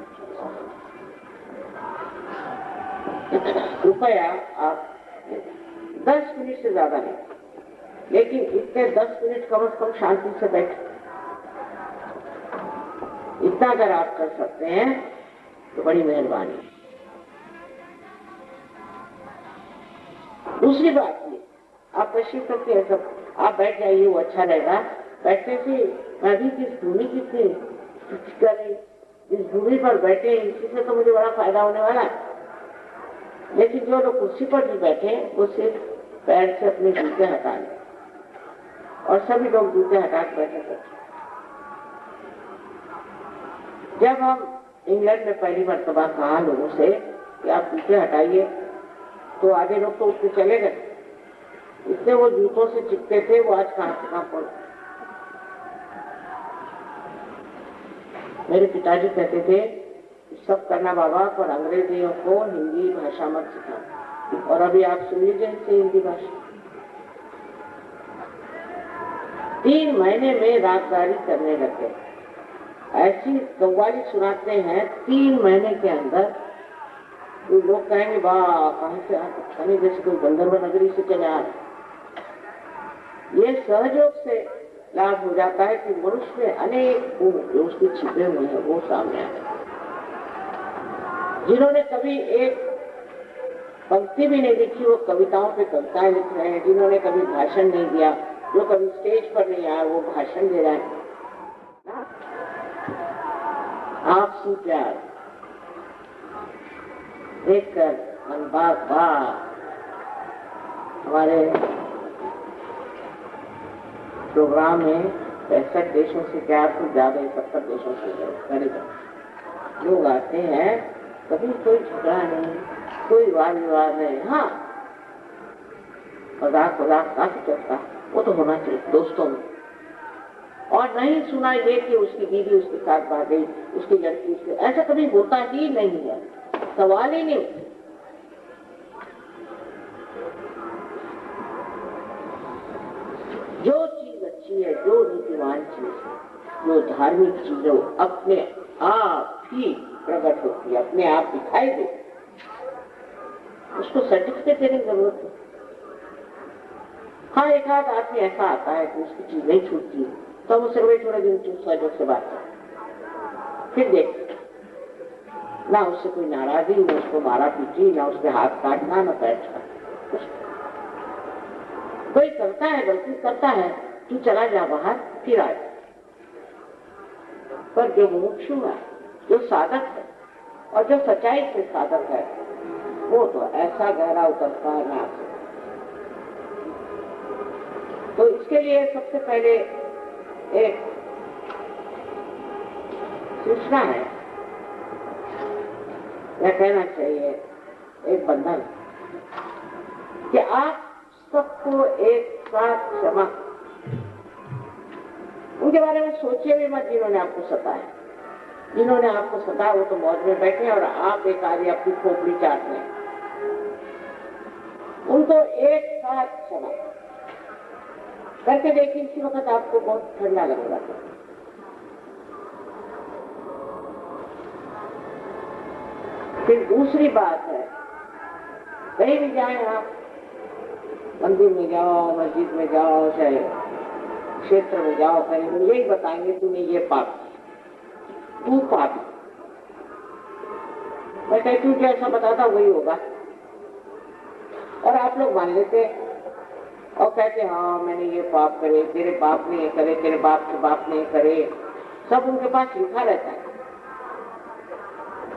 कृपया आप 10 मिनट से ज्यादा नहीं, लेकिन इतने 10 मिनट कम से कम शांति से बैठे। इतना अगर आप कर सकते हैं तो बड़ी मेहरबानी। दूसरी बात ये, आप तशरीफ करके हैं सब, आप बैठ जाइए, वो अच्छा रहेगा। बैठने से मैं भी किस भूमि की थी करें, इस भूमि पर बैठे इसी से तो मुझे बड़ा फायदा होने वाला है। लेकिन जो लोग कुर्सी पर भी बैठे वो सिर्फ पैर से अपने जूते हटा लें और सभी लोग जूते हटा के बैठे। जब हम इंग्लैंड में पहली मरतबा कहा लोगों से कि आप जूते हटाइए तो आधे लोग तो उठ के चले गए, इससे वो जूतों से चिपके थे, वो आज कहां से कहां पहुंचे। मेरे पिताजी कहते थे सब करना बाबा पर अंग्रेजियों को हिंदी भाषा मत सिखाओ, और अभी आप सुन लीजिए हिंदी भाषा। 3 महीने में राजदारी करने लगे, ऐसी कव्वाली सुनाते हैं 3 महीने के अंदर। तो लोग कहेंगे वाह कहां से आते, जैसे कोई गंधर्व नगरी से चले आ रहे। ये सहयोग से लाभ हो जाता है कि मनुष्य में अनेक गुण जो उसके छिपे हुए हैं वो सामने आते हैं। जिन्होंने कभी एक पंक्ति भी नहीं लिखी वो कविताओं पे कविताएं लिख रहे हैं, जिन्होंने कभी भाषण नहीं दिया, जो कभी स्टेज पर नहीं आया वो भाषण दे रहे हैं। आपसी प्यार देखकर मन बार हमारे प्रोग्राम में 65 देशों से क्या कुछ ज्यादा 70 देशों से लोग आते हैं, कभी कोई झगड़ा नहीं, कोई वाद विवाद नहीं। हाँ मजाक काफी चलता, वो तो होना चाहिए दोस्तों में। और नहीं सुना ये कि उसकी बीवी उसके साथ भाग गई, उसकी लड़की उसके, ऐसा कभी होता ही नहीं है, सवाल ही नहीं। जो चीज अच्छी है, जो नीतिवान चीज है, जो धार्मिक चीज है, वो अपने आप ही प्रकट होती है, अपने आप दिखाई देती, उसको सर्टिफिकेट देने की जरूरत है। हाँ एक आध आदमी ऐसा आता है कि उसकी चीज नहीं छूटती, तो हम उससे वही थोड़े दिन सहयोग से बात करें, फिर देख ना उससे कोई नाराजगी, ना उसको मारा पीटी, ना उसके हाथ काटना, ना पैर काटना। कोई करता है गलती करता है, तू चला जा बाहर फिर आ। पर जो मुमुक्षु है, जो साधक है और जो सच्चाई से साधक है, वो तो ऐसा गहरा उतरता है ना। तो इसके लिए सबसे पहले एक सूचना है, या कहना चाहिए एक बंधन, कि आप सबको एक साथ क्षमा। उनके बारे में सोचिए भी मत जिन्होंने आपको सताया। जिन्होंने आपको सताया वो तो मौज में बैठे और आप एक आदमी अपनी खोपड़ी चाट रहे हैं। उनको एक साथ क्षमा करके देखिए, इसी वक्त आपको बहुत ठंडा लगेगा। फिर दूसरी बात है, कहीं भी जाए आप, मंदिर में जाओ, मस्जिद में जाओ, चाहे क्षेत्र में जाओ, कहीं वो यही बताएंगे तूने ये पाप, तू पापी। मैं कहती हूँ जैसा बताता वही होगा, और आप लोग मान लेते और कहते हाँ मैंने ये पाप करे, तेरे बाप ने ये करे, तेरे बाप के बाप ने ये करे, सब उनके पास लिखा रहता है।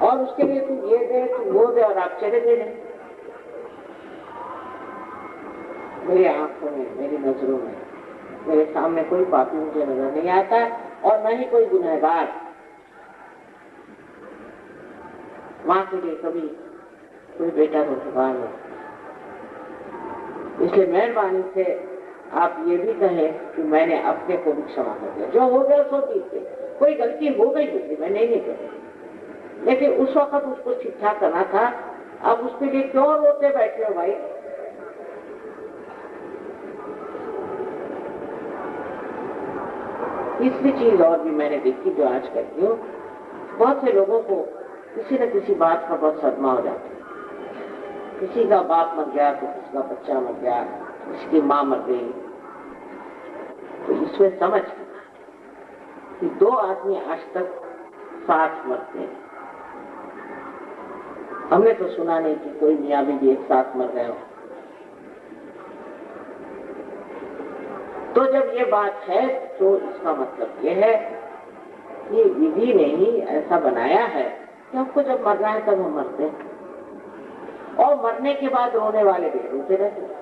और उसके लिए तू ये दे, तू वो दे, और आप चले दे रहे। मेरी आंखों में, मेरी नजरों में, मेरे सामने कोई पापी मुझे नजर नहीं आता, और न ही कोई गुनहगार। माँ के लिए कभी कोई बेटा गुनहगार नहीं। इसलिए मेहरबानी से आप ये भी कहें कि मैंने अपने को भी क्षमा कर दिया, जो हो गया सो ठीक है। कोई गलती हो गई होगी, मैं नहीं करूँ, लेकिन उस वक्त उसको ठीक ठाक करना था। अब उसके लिए क्यों रोते बैठे हो भाई? तीसरी चीज और भी मैंने देखी जो आज करती हूँ, बहुत से लोगों को किसी न किसी बात का बहुत सदमा हो जाता है। किसी का बाप मर गया तो किसी का बच्चा मर गया, किसी की माँ मर गई, तो इसमें समझ कि 2 आदमी आज तक साथ मरते हैं। हमने तो सुना नहीं कि कोई मियाँ बीवी एक साथ मर गए हो। तो जब ये बात है तो इसका मतलब ये है ये विधि ने ही ऐसा बनाया है कि हमको जब मरना है तब हम मरते हैं, और मरने के बाद रोने वाले भी रोते रहते हैं।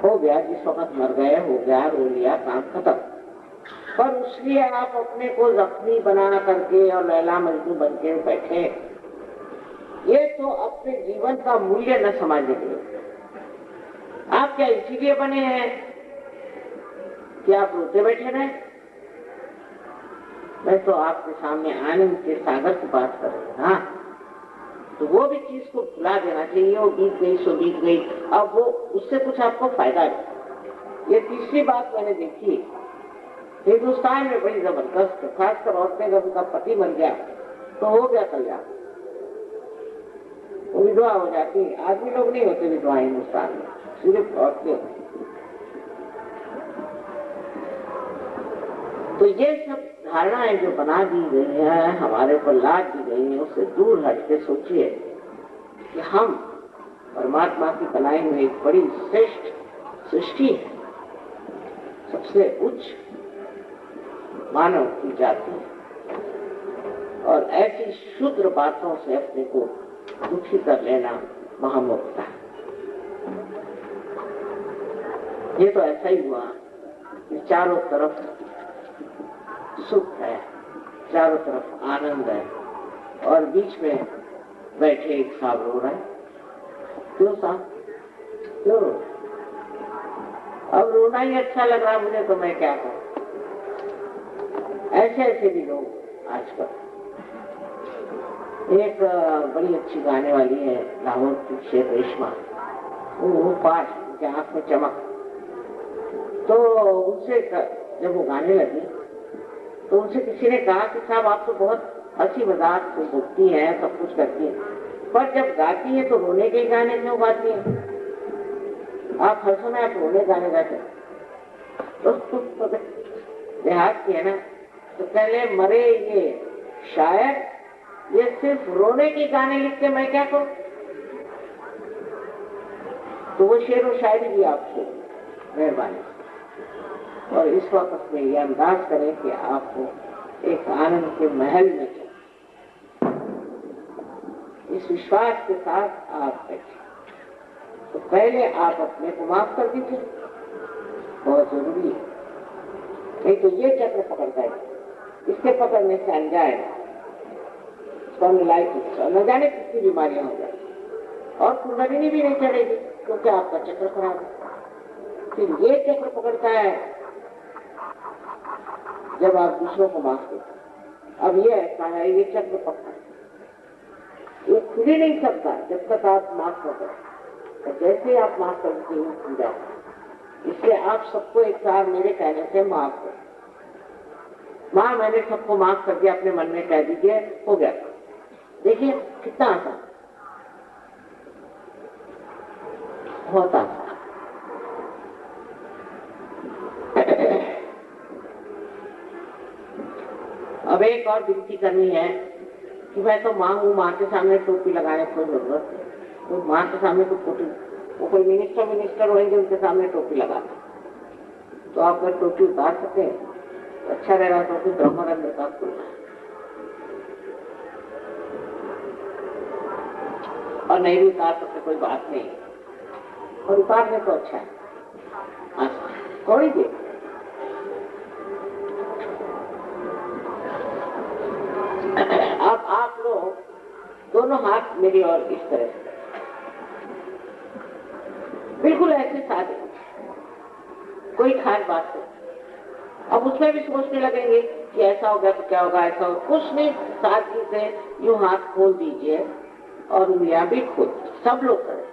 हो गया, जिस वक्त मर गए हो गया, रो लिया, काम खत्म। पर उसलिए आप अपने को जख्मी बना करके और लैला मजनू बन के बैठे, ये तो अपने जीवन का मूल्य न समझने के लिए। आप क्या इसीलिए बने हैं कि आप रोते बैठे रहे? मैं तो आपके सामने आनंद के सागर की बात कर रही हूँ। हाँ, तो वो भी चीज को भुला देना चाहिए। वो बीत गई सो बीत गई, अब वो उससे कुछ आपको फायदा नहीं। ये तीसरी बात मैंने देखी हिंदुस्तान में बड़ी जबरदस्त, खासकर औरतें जब उनका पति मर गया तो हो गया कल्याण, वो विधवा हो जाती। आदमी लोग नहीं होते विधवा हिंदुस्तान में, सिर्फ औरतें होती। तो ये सब धारणाएं जो बना दी गई है, हमारे ऊपर लाद दी गई है, उससे दूर हट के सोचिए कि हम परमात्मा की बनाई हुई एक बड़ी श्रेष्ठ सृष्टि है, सबसे उच्च मानव की जाति है, और ऐसी शुद्र बातों से अपने को दुखी कर लेना महामूर्खता है। ये तो ऐसा ही हुआ कि चारों तरफ सुख है, चारों तरफ आनंद है, और बीच में बैठे एक साहब रो रहे हैं। क्यों साहब, क्यों? अब रोना ही अच्छा लग रहा मुझे, तो मैं क्या करूं? ऐसे ऐसे भी लोग आजकल। एक बड़ी अच्छी गाने वाली है लाहौर की शेर रेशमा, वो पास उनके आंख में चमक, तो उनसे जब वो गाने लगी तो उनसे किसी ने कहा कि साहब आप तो बहुत हंसी मजाक से बोलती हैं, सब कुछ करती हैं, पर जब गाती हैं तो रोने के गाने क्यों गाती हैं? आप हर समय आप रोने गाने गाते हैं। तो देहात की है ना, तो पहले मरे ये शायर, ये सिर्फ रोने के गाने लिख के मैं क्या करूं? तो वो शेर और शायरी भी आपको मेहरबानी, और इस वक्त में ये अंदाज करें कि आपको एक आनंद के महल में चले, इस विश्वास के साथ आप बैठे। तो पहले आप अपने को माफ कर दीजिए, बहुत जरूरी है, नहीं तो ये चक्र पकड़ता है, इसके पकड़ने से अनजाएगा, न जाने कितनी बीमारियां हो जाए, और कुंडलिनी भी नहीं चढ़ेगी क्योंकि आपका चक्र खराब है। फिर ये चक्र पकड़ता है जब आप दूसरों को माफ करते। अब ये ऐसा है, ये चक्र पकड़ा, ये खुल ही नहीं सकता जब तक आप माफ कर दो। जैसे आप माफ करते हो खुल जाता, इसलिए आप सबको एक साथ मेरे कहने से माफ करो। माँ मैंने सबको माफ कर दिया, अपने मन में कह दीजिए, हो गया। देखिए कितना आसान, बहुत आसान। अब एक और विनती करनी है कि मैं तो माँ हूँ, माँ के सामने टोपी लगाने की कोई जरूरत है, तो माँ के सामने तो वो कोई मिनिस्टर होंगे, उनके सामने टोपी लगाना, तो आप अगर टोपी उतार सके तो अच्छा रहेगा। टोपी ब्रह्मानंद का खुलना है, और नहीं भी उतार सकते कोई बात नहीं, और उतारने तो अच्छा है। थोड़ी देर अब आप लोग दोनों हाथ मेरी और इस तरह से बिल्कुल ऐसे सादे, कोई खास बात नहीं। अब उसमें भी सोचने लगेंगे कि ऐसा होगा तो क्या होगा, ऐसा होगा, कुछ नहीं, सादगी से यूं हाथ खोल दीजिए और उंगलियां भी खोल, सब लोग करें।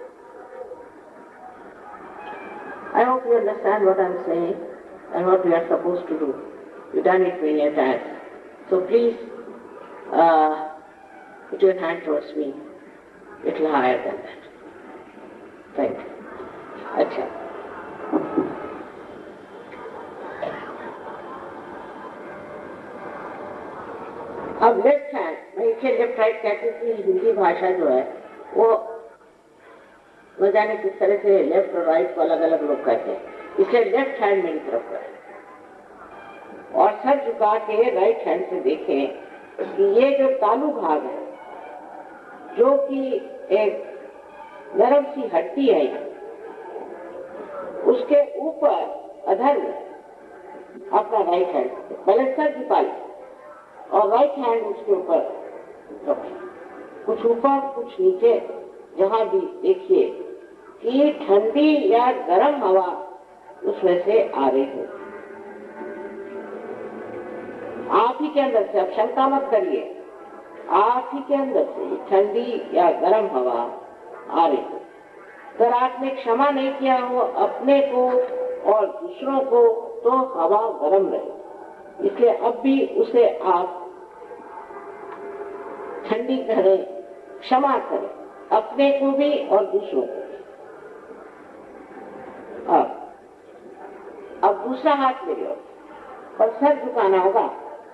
I hope you understand what I'm saying and what we are supposed to do. You've done it many times. So please put your hand towards me, a little higher than that. Thank you. अच्छा, अब लेफ्ट हैंड, मैं इसे लेफ्ट राइट कहती थी। हिंदी भाषा जो है वो न जाने किस तरह से लेफ्ट और राइट को अलग अलग लोग कहते हैं, इसलिए लेफ्ट हैंड मेरी तरफ है। और सर झुका के राइट हैंड से देखें कि ये जो तालू भाग है, जो कि एक नरम सी हड्डी है, उसके ऊपर अधर में अपना राइट हैंड पहले सर झुका ले और राइट हैंड उसके ऊपर रखें, कुछ ऊपर कुछ नीचे, जहां भी देखिए कि ठंडी या गर्म हवा उसमें से आ रही हो। आप ही के अंदर से, अब शंका मत करिए, आप ही के अंदर से ठंडी या गर्म हवा आ रही हो। अगर आपने क्षमा नहीं किया हो अपने को और दूसरों को, तो हवा गर्म रहे, इसलिए अब भी उसे आप ठंडी करें, क्षमा करें, अपने को भी और दूसरों को भी। अब दूसरा हाथ मेरे ओर, और सर झुकाना होगा,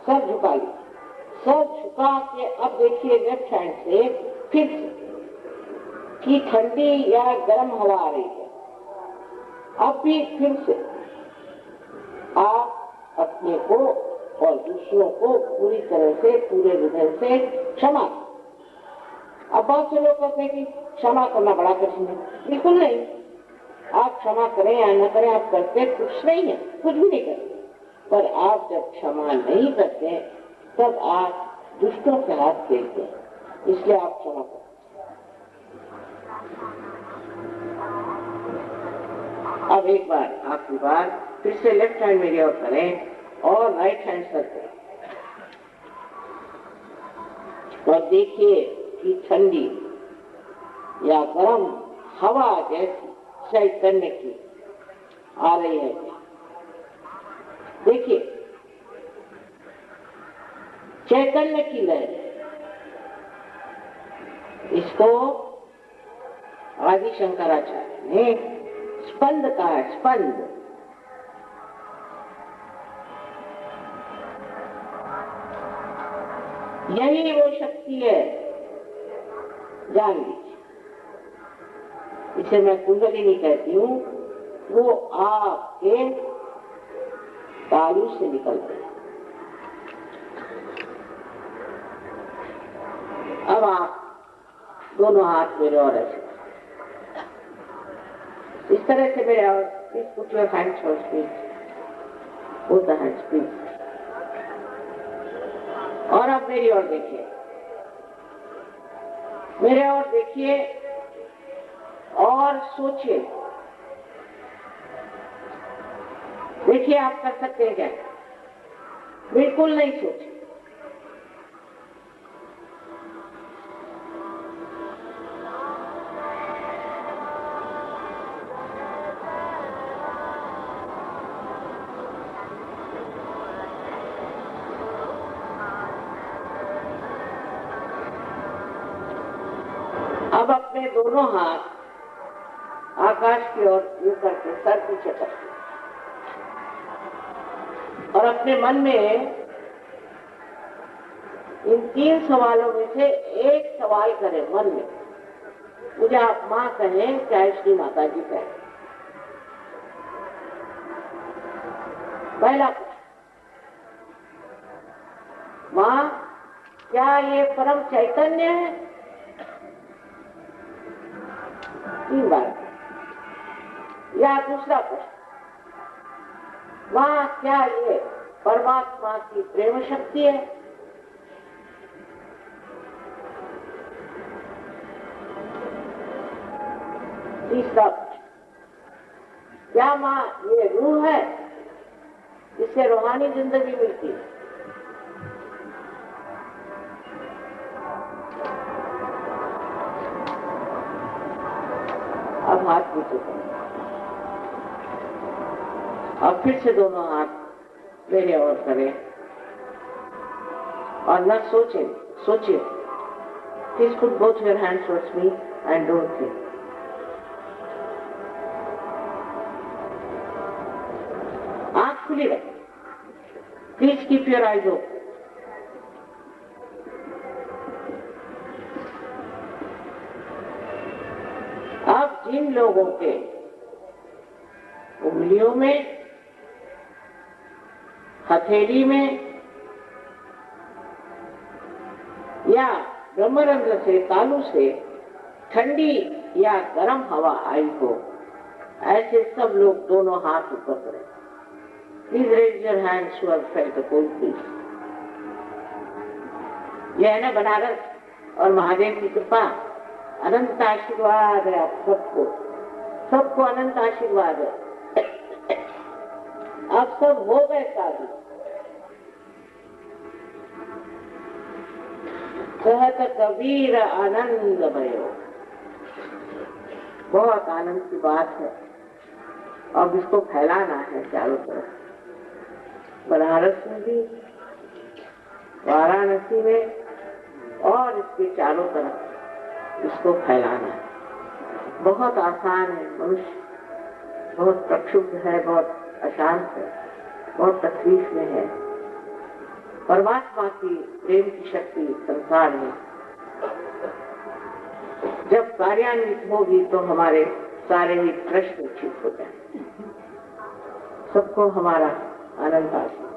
सर झुका लीजिए, सर झुका के अब देखिए लेफ्ट हैंड से फिर से कि ठंडी या गर्म हवा आ रही है। अब भी फिर से आप अपने को और दूसरों को पूरी तरह से, पूरे हृदय से क्षमा। अब बहुत से लोग कहते हैं कि क्षमा करना बड़ा कठिन है। बिल्कुल नहीं, आप क्षमा करें या न करें, आप करते कुछ नहीं है, कुछ भी नहीं करते, पर आप जब क्षमा नहीं करते तब आप दुष्टों के हाथ फेंकते हैं, इसलिए आप क्षमा करें। अब एक बार, आखिरी बार, फिर से लेफ्ट हैंड मेरी ओर करें और राइट हैंड सर करें और देखिए कि ठंडी या गर्म हवा जैसी चैतन्य की आ रही है। देखिए चैतन्य की लहर, इसको आदि शंकराचार्य ने स्पंद कहा है, स्पंद। यही वो शक्ति है, जान लीजिए, इसे मैं कुंडलिनी कहती हूँ, वो आपके तालू से निकलते हैं। अब आप दोनों हाथ मेरे और ऐसे इस तरह से मेरे और, please put your hands for speech, both the hands please. और अब मेरी ओर देखिए, मेरे ओर देखिए और सोचिए। देखिए आप कर सकते हैं क्या? बिल्कुल नहीं सोचिए। अब अपने दोनों हाथ आकाश की ओर यूं करके सर पीछे करके और अपने मन में इन 3 सवालों में से एक सवाल करें मन में। मुझे आप माँ कहें चाहे श्री माता जी कहें। पहला प्रश्न, माँ क्या ये परम चैतन्य है? 3 बार। या दूसरा प्रश्न, माँ क्या ये परमात्मा की प्रेम शक्ति है? तीसरा प्रश्न, क्या माँ ये रूह है जिससे रूहानी जिंदगी मिलती है? अब हाथ नीचे करें और फिर से दोनों हाथ मेरे ओर करें और न सोचें, सोचिए। Please put both your hands towards me and don't think. आंख खुली रखें। Please keep your eyes open. अब जिन लोगों के उंगलियों में, हथेली में या ब्रह्मरंध्र से, तालु से ठंडी या गर्म हवा आई हो, ऐसे सब लोग दोनों हाथ ऊपर करें। Please raise your hands who have felt the cold breeze. यह है ना बनारस और महादेव की कृपा, अनंत आशीर्वाद है आप सबको, सबको अनंत आशीर्वाद है। आप सब हो गए साधु। कहत कबीर आनंद भयो, बहुत आनंद की बात है। अब इसको फैलाना है चारों तरफ, बनारस में भी, वाराणसी में और इसके चारों तरफ इसको फैलाना है। बहुत आसान है। मनुष्य बहुत प्रक्षुब्ध है, बहुत अशांत है, बहुत तकलीफ में है। परमात्मा की प्रेम की शक्ति संसार में जब कार्यान्वित होगी तो हमारे सारे ही प्रश्न ठीक हो जाएंगे। सबको हमारा आनंद आशीर्वाद।